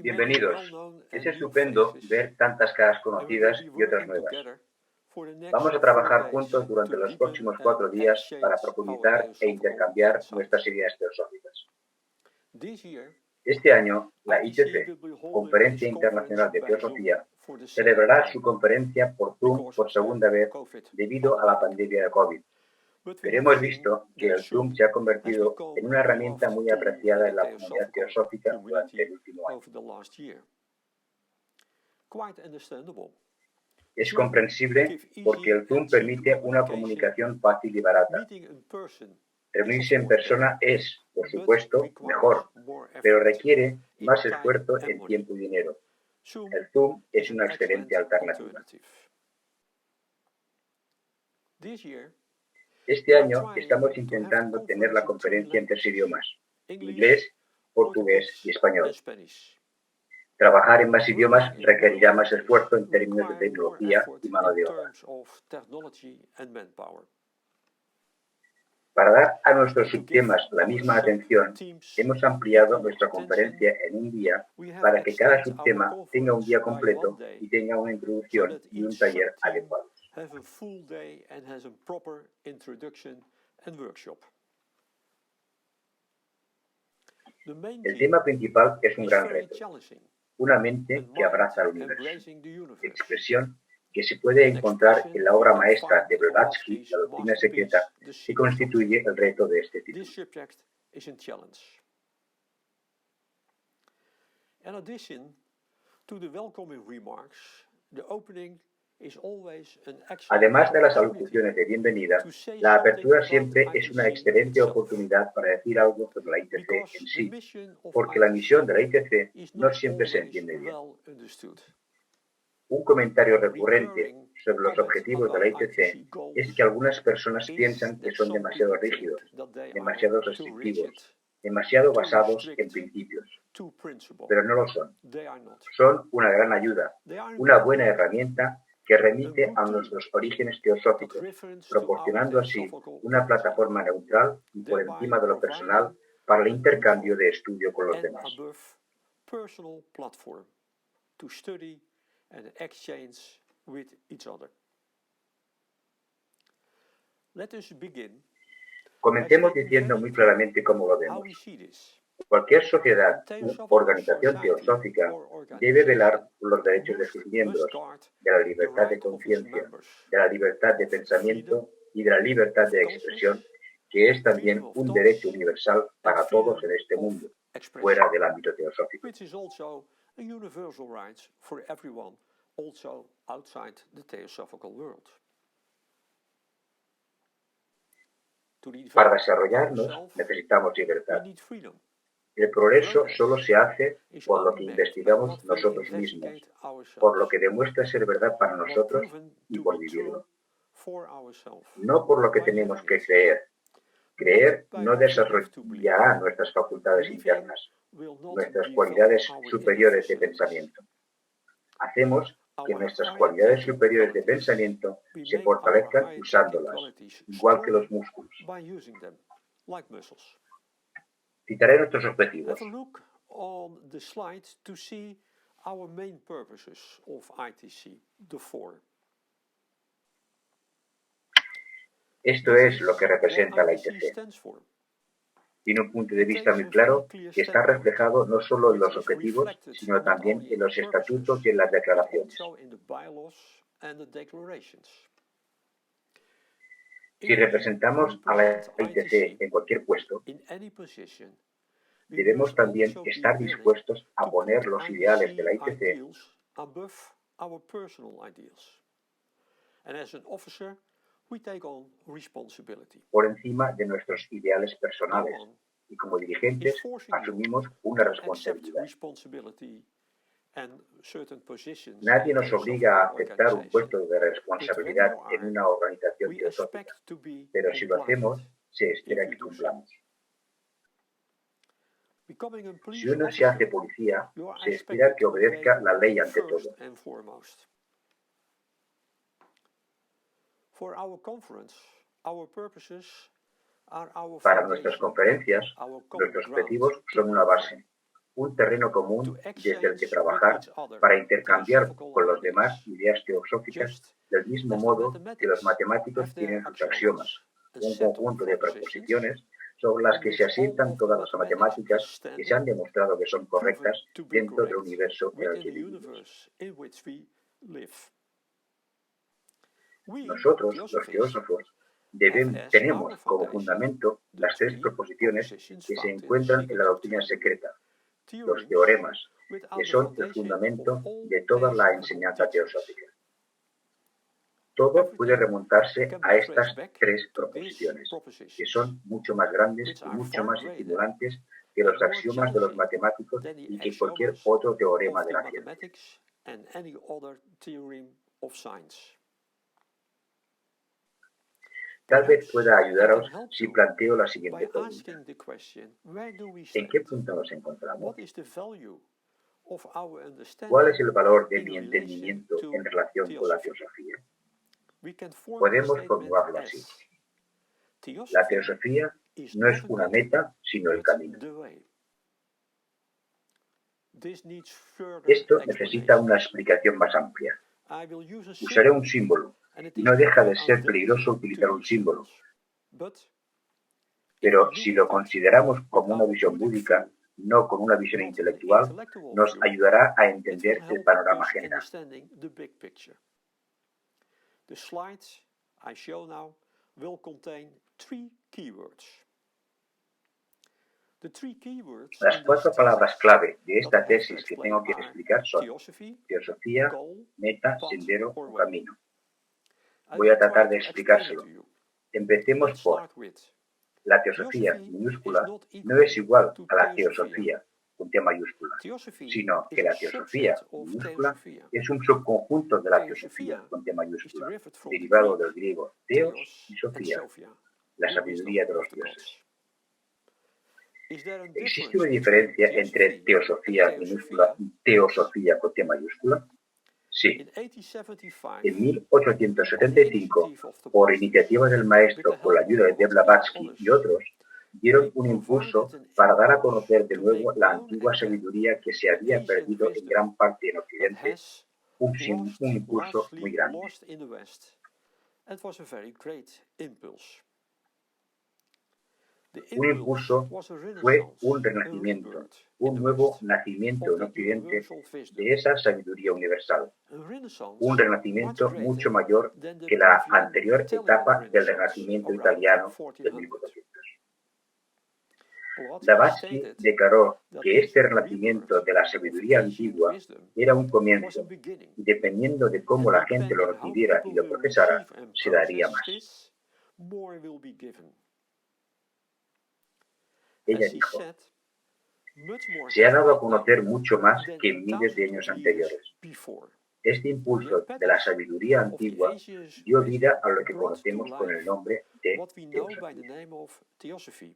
Bienvenidos. Es estupendo ver tantas caras conocidas y otras nuevas. Vamos a trabajar juntos durante los próximos 4 días para profundizar e intercambiar nuestras ideas teosóficas. Este año, la ITC, Conferencia Internacional de Teosofía, celebrará su conferencia por Zoom por segunda vez debido a la pandemia de COVID. Pero hemos visto que el Zoom se ha convertido en una herramienta muy apreciada en la comunidad teosófica durante el último año. Es comprensible porque el Zoom permite una comunicación fácil y barata. Reunirse en persona es, por supuesto, mejor, pero requiere más esfuerzo en tiempo y dinero. El Zoom es una excelente alternativa. Este año estamos intentando tener la conferencia en 3 idiomas: inglés, portugués y español. Trabajar en más idiomas requerirá más esfuerzo en términos de tecnología y mano de obra. Para dar a nuestros subtemas la misma atención, hemos ampliado nuestra conferencia en un día para que cada subtema tenga un día completo y tenga una introducción y un taller adecuados. El tema principal es un gran reto, una mente que abraza el universo, expresión que se puede encontrar en la obra maestra de Blavatsky, La doctrina secreta, que constituye el reto de este título. Además de las alocuciones de bienvenida, la apertura siempre es una excelente oportunidad para decir algo sobre la ITC en sí, porque la misión de la ITC no siempre se entiende bien. Un comentario recurrente sobre los objetivos de la ITC es que algunas personas piensan que son demasiado rígidos, demasiado restrictivos, demasiado basados en principios. Pero no lo son. Son una gran ayuda, una buena herramienta que remite a nuestros orígenes teosóficos, proporcionando así una plataforma neutral y por encima de lo personal para el intercambio de estudio con los demás. Comencemos diciendo muy claramente cómo lo vemos. Cualquier sociedad u organización teosófica debe velar por los derechos de sus miembros, de la libertad de conciencia, de la libertad de pensamiento y de la libertad de expresión, que es también un derecho universal para todos en este mundo, fuera del ámbito teosófico. Para desarrollarnos necesitamos libertad. El progreso solo se hace por lo que investigamos nosotros mismos, por lo que demuestra ser verdad para nosotros y por vivirlo. No por lo que tenemos que creer. Creer no desarrollará nuestras facultades internas, nuestras cualidades superiores de pensamiento. Hacemos que nuestras cualidades superiores de pensamiento se fortalezcan usándolas, igual que los músculos. Citaré nuestros objetivos. Esto es lo que representa la ITC. Tiene un punto de vista muy claro que está reflejado no solo en los objetivos, sino también en los estatutos y en las declaraciones. Si representamos a la ITC en cualquier puesto, debemos también estar dispuestos a poner los ideales de la ITC por encima de nuestros ideales personales y como dirigentes asumimos una responsabilidad. Nadie nos obliga a aceptar un puesto de responsabilidad en una organización teosófica, pero si lo hacemos, se espera que cumplamos. Si uno se hace policía, se espera que obedezca la ley ante todo. Para nuestras conferencias, nuestros objetivos son una base, un terreno común desde el que trabajar para intercambiar con los demás ideas teosóficas del mismo modo que los matemáticos tienen sus axiomas, un conjunto de proposiciones sobre las que se asientan todas las matemáticas que se han demostrado que son correctas dentro del universo en el que vivimos. Nosotros, los teósofos, tenemos como fundamento las tres proposiciones que se encuentran en la doctrina secreta, los teoremas, que son el fundamento de toda la enseñanza teosófica. Todo puede remontarse a estas tres proposiciones, que son mucho más grandes y mucho más estimulantes que los axiomas de los matemáticos y que cualquier otro teorema de la ciencia. Tal vez pueda ayudaros si planteo la siguiente pregunta. ¿En qué punto nos encontramos? ¿Cuál es el valor de mi entendimiento en relación con la teosofía? Podemos formularlo así. La teosofía no es una meta, sino el camino. Esto necesita una explicación más amplia. Usaré un símbolo, y no deja de ser peligroso utilizar un símbolo. Pero si lo consideramos como una visión búdica, no como una visión intelectual, nos ayudará a entender el panorama general. The slides I show now will contain 3 keywords. Las 4 palabras clave de esta tesis que tengo que explicar son teosofía, meta, sendero o camino. Voy a tratar de explicárselo. Empecemos por la teosofía minúscula no es igual a la teosofía con T mayúscula, sino que la teosofía minúscula es un subconjunto de la teosofía con T mayúscula, derivado del griego teos y sofía, la sabiduría de los dioses. ¿Existe una diferencia entre teosofía minúscula y teosofía con T mayúscula? Sí. En 1875, por iniciativa del maestro con la ayuda de Blavatsky y otros, dieron un impulso para dar a conocer de nuevo la antigua sabiduría que se había perdido en gran parte en Occidente, un impulso muy grande. Un impulso fue un renacimiento, un nuevo nacimiento en Occidente de esa sabiduría universal. Un renacimiento mucho mayor que la anterior etapa del renacimiento italiano de 1400. Blavatsky declaró que este renacimiento de la sabiduría antigua era un comienzo y dependiendo de cómo la gente lo recibiera y lo procesara, se daría más. Ella dijo, se ha dado a conocer mucho más que en miles de años anteriores. Este impulso de la sabiduría antigua dio vida a lo que conocemos con el nombre de teosofía.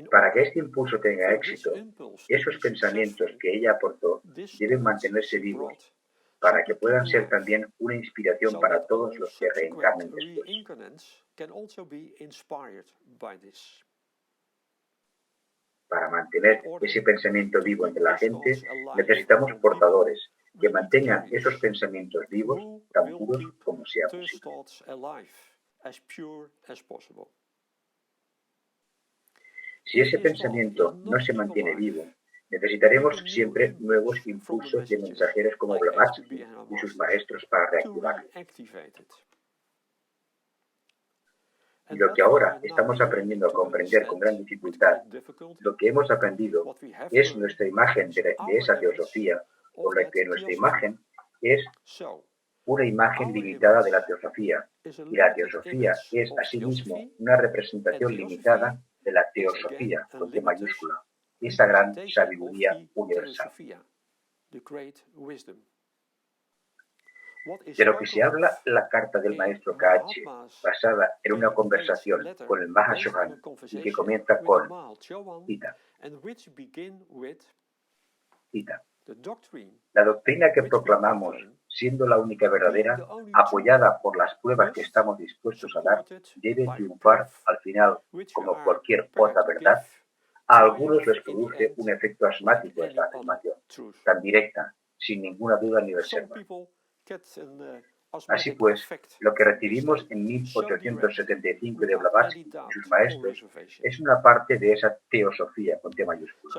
Para que este impulso tenga éxito, esos pensamientos que ella aportó deben mantenerse vivos, para que puedan ser también una inspiración para todos los que reencarnen después. Para mantener ese pensamiento vivo entre la gente, necesitamos portadores que mantengan esos pensamientos vivos tan puros como sea posible. Si ese pensamiento no se mantiene vivo, necesitaremos siempre nuevos impulsos de mensajeros como Blavatsky y sus maestros para reactivarlo. Y lo que ahora estamos aprendiendo a comprender con gran dificultad, lo que hemos aprendido es nuestra imagen de esa teosofía, por la que nuestra imagen es una imagen limitada de la teosofía, y la teosofía es asimismo una representación limitada de la teosofía, con T mayúscula, esa gran sabiduría universal. De lo que se habla la carta del maestro KH, basada en una conversación con el Mahashohan y que comienza con cita. Cita. La doctrina que proclamamos siendo la única verdadera, apoyada por las pruebas que estamos dispuestos a dar, debe triunfar al final, como cualquier otra verdad. A algunos les produce un efecto asmático esta afirmación, tan directa, sin ninguna duda ni reserva. Así pues, lo que recibimos en 1875 de Blavatsky y sus maestros es una parte de esa teosofía con T mayúscula.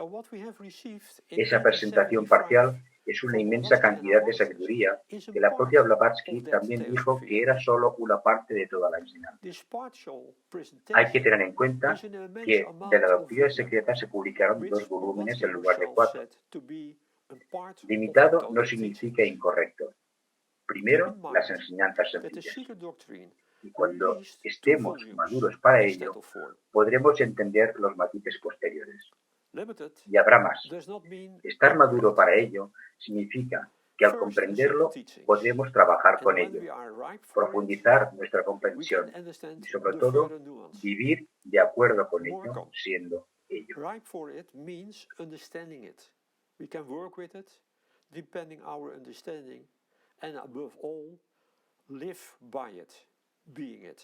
Esa presentación parcial es una inmensa cantidad de sabiduría que la propia Blavatsky también dijo que era solo una parte de toda la enseñanza. Hay que tener en cuenta que de la doctrina secreta se publicaron 2 volúmenes en lugar de 4. Limitado no significa incorrecto. Primero, las enseñanzas sencillas. Y cuando estemos maduros para ello, podremos entender los matices posteriores. Y habrá más. Estar maduro para ello significa que al comprenderlo podremos trabajar con ello, profundizar nuestra comprensión y sobre todo vivir de acuerdo con ello, siendo ello. And above all, live by it, being it.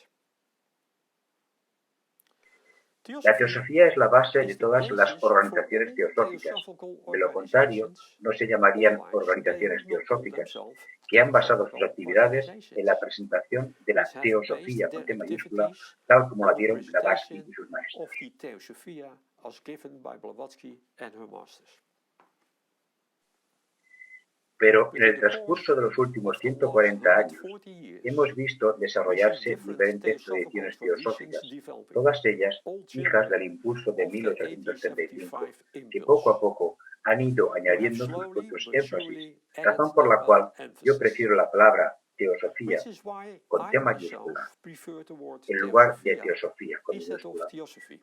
La teosofía es la base de todas las organizaciones teosóficas. De lo contrario, no se llamarían organizaciones teosóficas, que han basado sus actividades en la presentación de la teosofía con T mayúscula, tal como la dieron Blavatsky y sus maestros. Pero en el transcurso de los últimos 140 años hemos visto desarrollarse diferentes tradiciones teosóficas, todas ellas hijas del impulso de 1875, que poco a poco han ido añadiendo sus propios énfasis, razón por la cual yo prefiero la palabra teosofía con T mayúscula en lugar de teosofía con minúscula,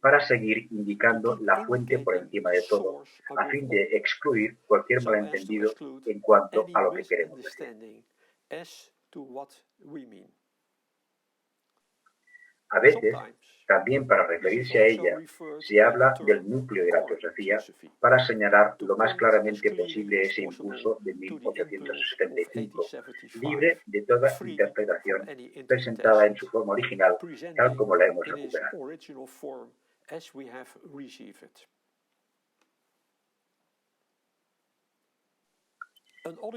para seguir indicando la fuente por encima de todo, a fin de excluir cualquier malentendido en cuanto a lo que queremos decir. A veces, también para referirse a ella, se habla del núcleo de la teosofía para señalar lo más claramente posible ese impulso de 1875, libre de toda interpretación, presentada en su forma original, tal como la hemos recuperado.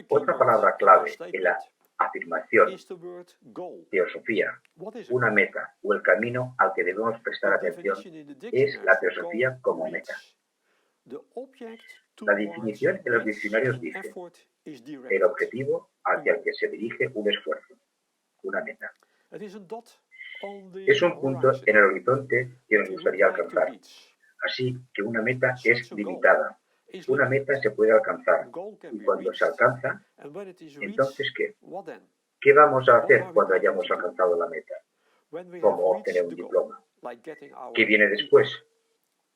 Otra palabra clave en la afirmación, teosofía, una meta o el camino al que debemos prestar atención, es la teosofía como meta. La definición en los diccionarios dice: el objetivo hacia el que se dirige un esfuerzo, una meta. Es un punto en el horizonte que nos gustaría alcanzar. Así que una meta es limitada. Una meta se puede alcanzar, y cuando se alcanza, entonces ¿qué? ¿Qué vamos a hacer cuando hayamos alcanzado la meta? Como obtener un diploma. ¿Qué viene después?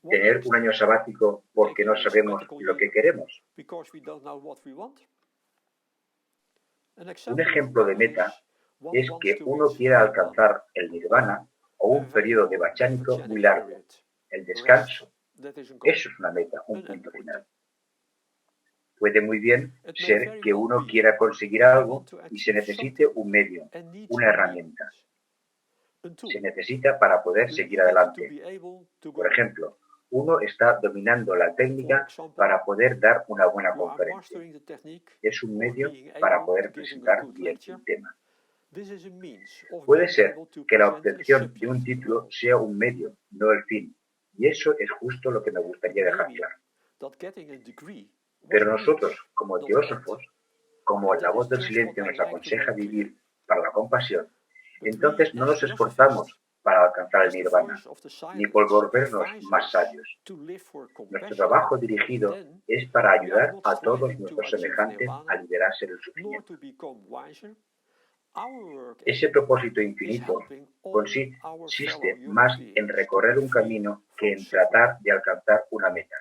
¿Tener un año sabático porque no sabemos lo que queremos? Un ejemplo de meta es que uno quiera alcanzar el nirvana o un periodo de bachánico muy largo, el descanso. Eso es una meta, un punto final. Puede muy bien ser que uno quiera conseguir algo y se necesite un medio, una herramienta. Se necesita para poder seguir adelante. Por ejemplo, uno está dominando la técnica para poder dar una buena conferencia. Es un medio para poder presentar bien el tema. Puede ser que la obtención de un título sea un medio, no el fin. Y eso es justo lo que me gustaría dejar claro. Pero nosotros, como teósofos, como la voz del silencio nos aconseja vivir para la compasión, entonces no nos esforzamos para alcanzar el nirvana, ni por volvernos más sabios. Nuestro trabajo dirigido es para ayudar a todos nuestros semejantes a liberarse del sufrimiento. Ese propósito infinito consiste más en recorrer un camino que en tratar de alcanzar una meta.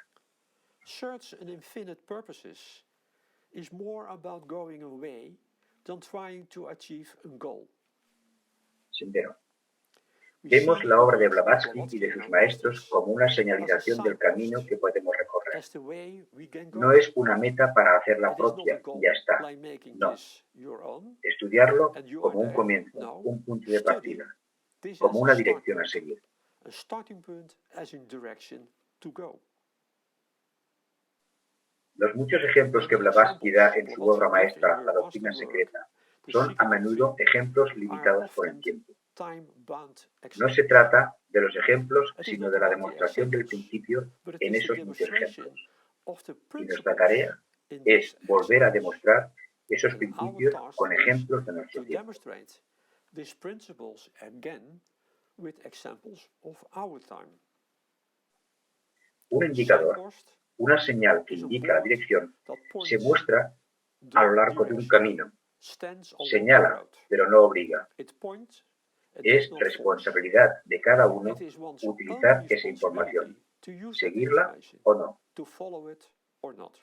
Search an infinite purposes is more about going away than trying to achieve a goal. Sendero. Vemos la obra de Blavatsky y de sus maestros como una señalización del camino que podemos recorrer. obra. as the way we can No go. es una meta para hacerla It is not propia a y goal ya está. by making No. this your own, Estudiarlo and you are como un there. comienzo, No. un punto de Study partida, this como as a una start dirección a point. seguir. A starting point as in direction to go. Los muchos ejemplos que Many Blavatsky da en examples su what obra you give in maestra, your La master doctrina work, secreta, The son a Secret menudo Doctrine, ejemplos are limitados por el often tiempo. time-bound No se examples. trata de los ejemplos, It is sino not de la about the demostración del examples, principio but it en is the esos muchos demonstration ejemplos. of the Y nuestra principles tarea in es these volver a examples. demostrar esos And our principios task con is ejemplos de nuestro to tiempo. demonstrate these principles again with examples of our time. Un A indicador, signpost una señal que is a indica la board dirección, that se points muestra the a lo largo de un direction, camino. stands along the Señala, road. pero no obliga. It points, it does Es not force. responsabilidad de cada uno It is one's utilizar own esa información, responsibility to use that seguirla information, o no. to follow it or not.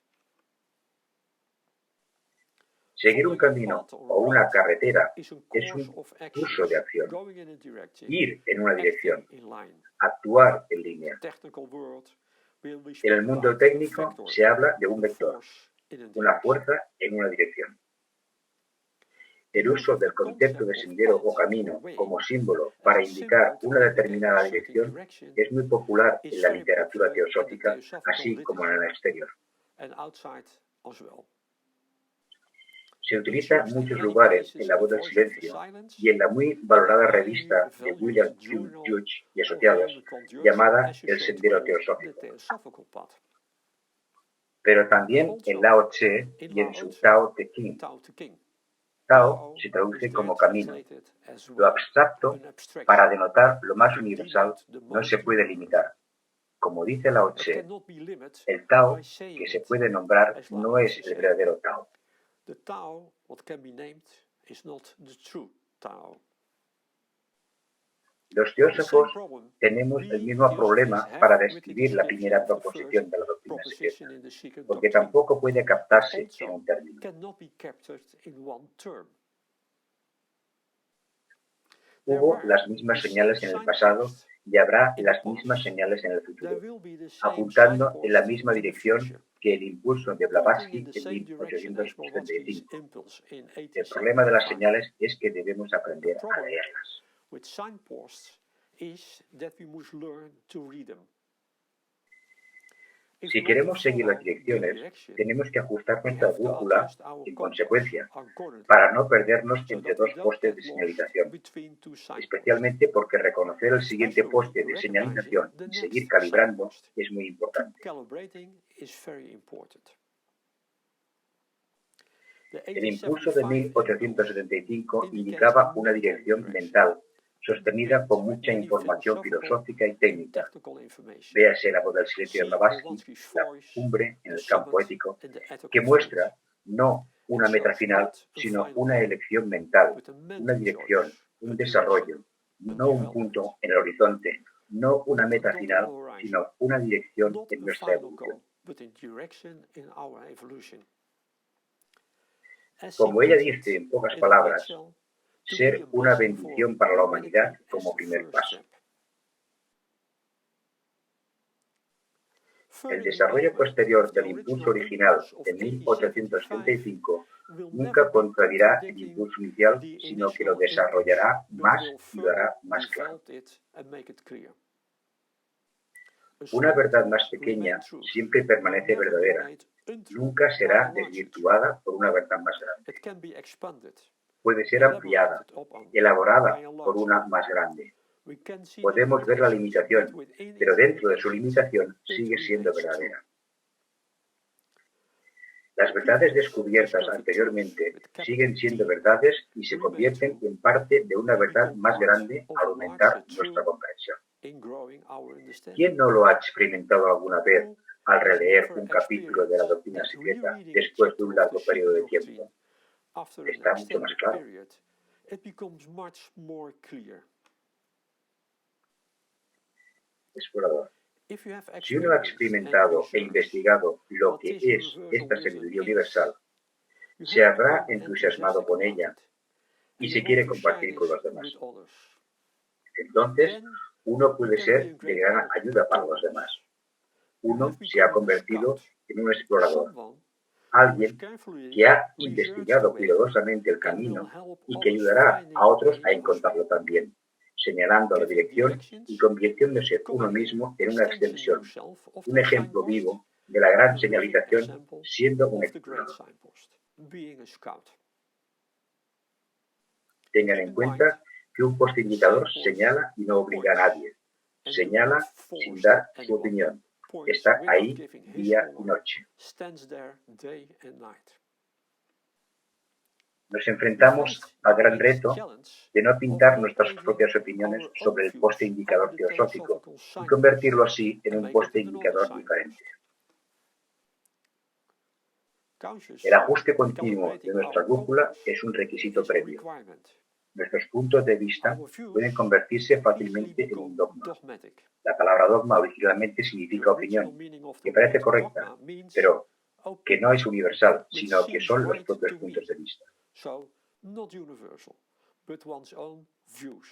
Seguir un Following a camino path or o una route carretera is a es course un of curso de actions, acción. going in a direction, Ir en una dirección, acting in line. actuar en línea. Technical world, we En speak el mundo about técnico vector, se habla de un the vector, force in a una direction. fuerza en una dirección. The El use uso of the del concepto de concept of sendero o path or camino way como símbolo as para a indicar symbol to una indicate a determinada certain dirección direction es muy popular is en la very literatura popular in the teosófica, theosophical así como en el literature exterior. and outside as well. Se It's utiliza en used in muchos many lugares places en La in the Voz del Voice of the Silencio Silence y en la muy and the valorada highly revista de valued William Q. journal Judge y of Asociados, William Conjure llamada El associated Sendero called the Teosófico. Theosophical Path. Pero But también en Lao also Tse in y en Lao su Tse, Tao Te Ching. Tao Te Ching. Tao Tao se is traduce there como camino. translated as Lo way, abstracto, an abstraction, para denotar lo más to universal, denote the no se most puede universe. limitar. Como dice Lao It Tse, cannot be limited el Tao by saying que se it puede nombrar as Lao no es Tse el said. verdadero Tao. The Tao, what can be named, is not the true Tao. Los The same teósofos problem tenemos el we mismo Theosophists problema have para with the describir la description primera of the first proposición de la doctrina secreta, proposition in the secret porque doctrine, tampoco puede but captarse en also un término. cannot be captured in one term. Hubo There las were mismas the same señales en el pasado signposts y habrá in the las mismas past. señales en el There futuro, will be the same apuntando en la signposts misma in the dirección future, que el impulso de pointing in Blavatsky the en same direction as Blavatsky's 1875. impulse in El problema de las 1875. señales es que debemos The aprender a problem leerlas. with signposts is that we must learn to read them. If Si we want to queremos seguir las follow the direcciones, direction, tenemos que ajustar we nuestra have to brújula adjust our en compass consecuencia accordingly, para no perdernos so entre that we dos don't postes de get lost señalización, between two signposts. especialmente porque reconocer el siguiente Especially poste de recognizing señalización the y seguir next calibrando signpost. es muy Keep importante. calibrating is very important. The El impulso de 1875 impulse 1875 indicates indicaba a una mental dirección direction, mental, sostenida backed con with mucha many información philosophical filosófica y and técnica. technical information. Véase La Voz del Silencio de See Blavatsky, Blavatsky's la voice, cumbre en the el campo summit ético, in the ethical que field. muestra no It una meta shows final, not a sino final una goal, elección mental, but a una mental dirección, choice, un a desarrollo, direction, a no un development, punto en el horizonte, no una not a meta dot on final, the horizon, sino una dirección not en a nuestra final evolución. goal, but a direction in our evolution. As Como he ella puts it, dice en pocas in a palabras, nutshell, to be ser a una blessing for bendición para la humanidad humanity as como the primer first paso. step. El Further desarrollo development posterior of the del impulso original original impulse of de 1875 1875 will nunca never be contradirá el contradicting impulso inicial, the sino que lo initial impulse, desarrollará but más will y lo hará further más claro. develop it and make it clear. A Una small verdad más truth pequeña remains truth, siempre will permanece never be verdadera, made untrue nunca by a será larger truth. desvirtuada por una verdad más grande. It can be expanded, Puede ser ampliada, elaborated upon elaborada by a por larger. una más grande. We can see Podemos ver la limitations, limitación, but within pero its dentro de su limitations, limitación it sigue siendo remains true. verdadera. Las verdades Previous descubiertas discovered anteriormente truths with siguen capital siendo T verdades y se remain convierten true en parte de una and verdad become más part grande of al a aumentar larger nuestra truth comprensión. in growing our understanding. ¿Quién no lo ha experimentado alguna vez Who al has releer never un capítulo de la experienced doctrina that secreta rereading a después de chapter un of the largo periodo secret de doctrine tiempo? after an Está mucho más extended claro. period, it becomes much more clear. Explorador. If you have Si uno ha experienced and experimentado e researched investigado lo what que this es universal esta wisdom sabiduría is, universal, you se have habrá become entusiasmado enthusiastic con about ella it, y and se you want quiere to share compartir con this los demás. with others. Entonces, Then uno you puede can be a ser de great gran help ayuda to para los others. demás. uno have se ha become a convertido scout, en un explorador, someone who is alguien carefully que ha researched the investigado way cuidadosamente el and will camino help y que others ayudará a finding otros a ways as encontrarlo well. también, señalando la Giving dirección y directions, convirtiéndose uno becoming an mismo en una extension extensión, yourself of un that ejemplo signpost, vivo de la gran a living señalización, example siendo un of the great explorador. signpost, being a scout. Tengan Keep en in mind, cuenta que un poste indicador señala y no obliga a points nadie, and do not señala sin force dar su anyone. opinión. Points Está without ahí giving his día or y her, noche. stands there day and night. Nos We enfrentamos face al the gran great reto challenge de no of pintar nuestras incorporating propias opiniones our own sobre el views poste under indicador the teosófico theosophical y signpost convertirlo así en and un make it poste into another indicador signpost. diferente. Conscious El ajuste continuo de calibrating nuestra our brújula compass es un requisito is a previo. requirement. Nuestros puntos de vista Our views pueden convertirse easily fácilmente en un become dogma. dogmatic. La palabra dogma originalmente The significa original opinión, meaning of the que parece word correcta, dogma means pero que no es opinion, universal, which sino que seems son los right propios to puntos we. de vista. So, not universal, but one's own views.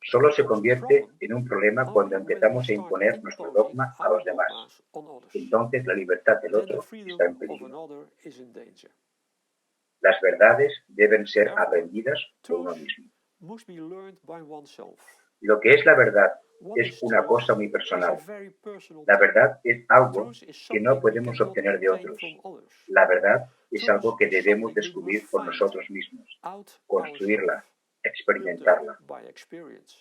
Solo It se becomes a convierte problem en un problema cuando only when we empezamos a start imponer nuestro imposing dogma a our los demás. dogmas on others. Entonces la libertad del Then the otro freedom está en of peligro. another is in danger. Las verdades deben ser Therefore, aprendidas por uno truth mismo. must be learned by oneself. Lo que es la verdad What es is una truth cosa muy is a personal. very personal La thing. verdad es algo Truth is que no something we podemos cannot obtener de obtain otros. from others. La verdad es Truth algo que is debemos something we must descubrir por find nosotros mismos, out construirla, ourselves, experimentarla, by experience,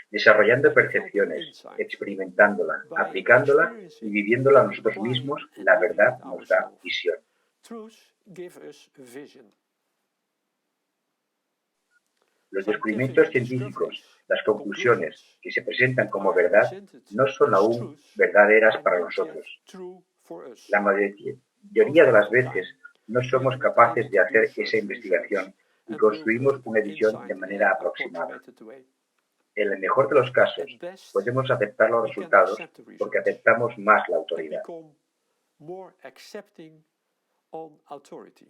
desarrollando by developing percepciones, insight, experimentándola, by aplicándola y experiencing viviéndola and nosotros applying mismos. and La living verdad it nos da ourselves. visión. Truth gives us vision. Los Scientific descubrimientos discoveries, científicos, las conclusiones conclusions que se presentan that como are verdad, presented no son as aún truth verdaderas are para not yet nosotros. true for us. La Most mayoría de of las the veces time, no we are somos not able capaces de to do hacer esa such research investigación y and build construimos up una edición de insight in manera an aproximada. approximated way. En el mejor de los casos, At best, podemos aceptar los we can resultados accept the porque results aceptamos más la and autoridad. become more accepting on authority.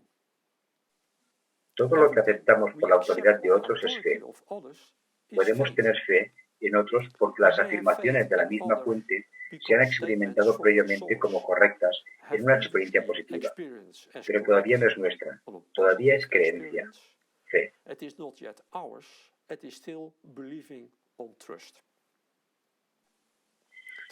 Todo lo que Everything aceptamos por we la accept autoridad de on otros es authority fe. of others is Podemos faith. tener fe en otros porque We las may have faith afirmaciones de la in misma others fuente se han because statements experimentado from the previamente como source correctas en have una experiencia previously positiva, experienced as pero correct todavía no es nuestra, on a todavía positive es creencia, experience. fe. It is not yet ours, it is still believing on trust.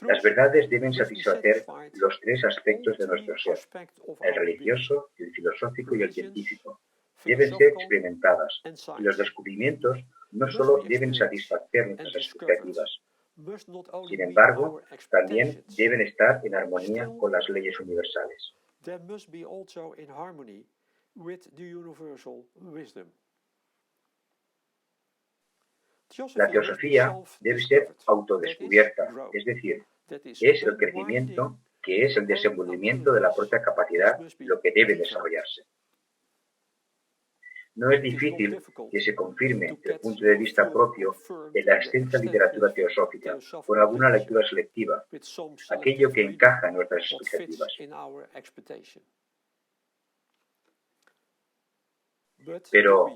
Las Truth verdades deben must be satisfacer satisfied los tres all aspectos de three nuestro ser, aspects of el our being: religioso, el filosófico y el religions, científico. Deben ser philosophical, experimentadas and y los science. descubrimientos no Must solo be deben experienced satisfacer and nuestras discovered, expectativas, must not only sin meet embargo, our también expectations, deben estar en armonía still con las leyes universales. they must be also in harmony with the universal wisdom. La teosofía debe ser autodescubierta, es decir, es el crecimiento que es el desenvolvimiento de la propia capacidad de lo que debe desarrollarse. No es difícil que se confirme el punto de vista propio en la extensa literatura teosófica con alguna lectura selectiva, aquello que encaja en nuestras expectativas. Pero,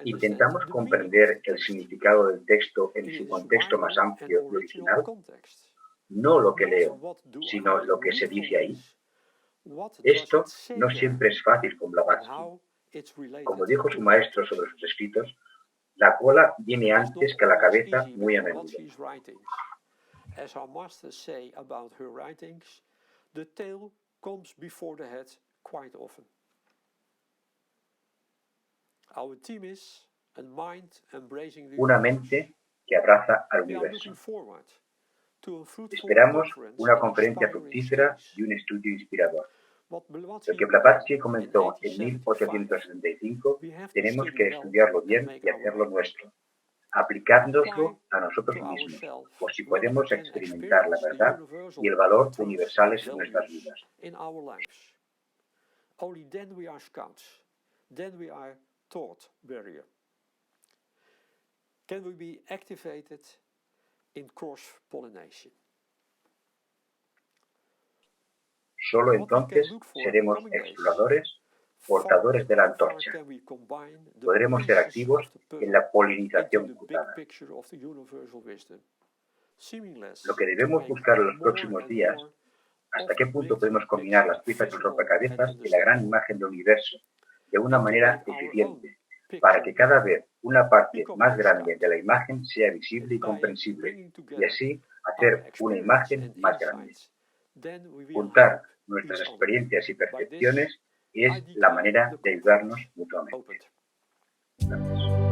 ¿intentamos comprender el significado del texto en su contexto más amplio y original? No lo que leo, sino lo que se dice ahí. Esto no siempre es fácil con Blavatsky. Como dijo su maestro sobre sus escritos, la cola viene antes que la cabeza muy a menudo. As our masters say about her writings, the tail comes before the head quite often. Our team is a mind embracing the Una universe. mente que abraza al We are looking universo. forward to a fruitful Esperamos conference una and conferencia inspiring fructífera studies. y un estudio inspirador. What Lo Blavatsky que began Blavatsky in comenzó en 1875, 1875 we have to tenemos study que well estudiarlo and bien make y our hacerlo own. nuestro, Apply aplicándolo a nosotros to mismos, ourselves por si whether we podemos can experimentar la experience the verdad y universal el valor truths and universales en nuestras values vidas. in our lives. Only then we are scouts. Then we are thought barrier. Can we be activated in cross-pollination? Solo What we can entonces look for in the seremos coming days: exploradores, far, portadores de la how far antorcha. can we combine the Podremos ser pieces activos of the en puzzle la into polinización the big cruzada. picture of the universal wisdom? Lo que debemos buscar en los próximos días, hasta qué punto podemos combinar las piezas del rompecabezas y la gran imagen del universo de una manera eficiente, para que cada vez una parte más grande de la imagen sea visible y comprensible, y así hacer una imagen más grande. Juntar nuestras experiencias y percepciones es la manera de ayudarnos mutuamente. Gracias.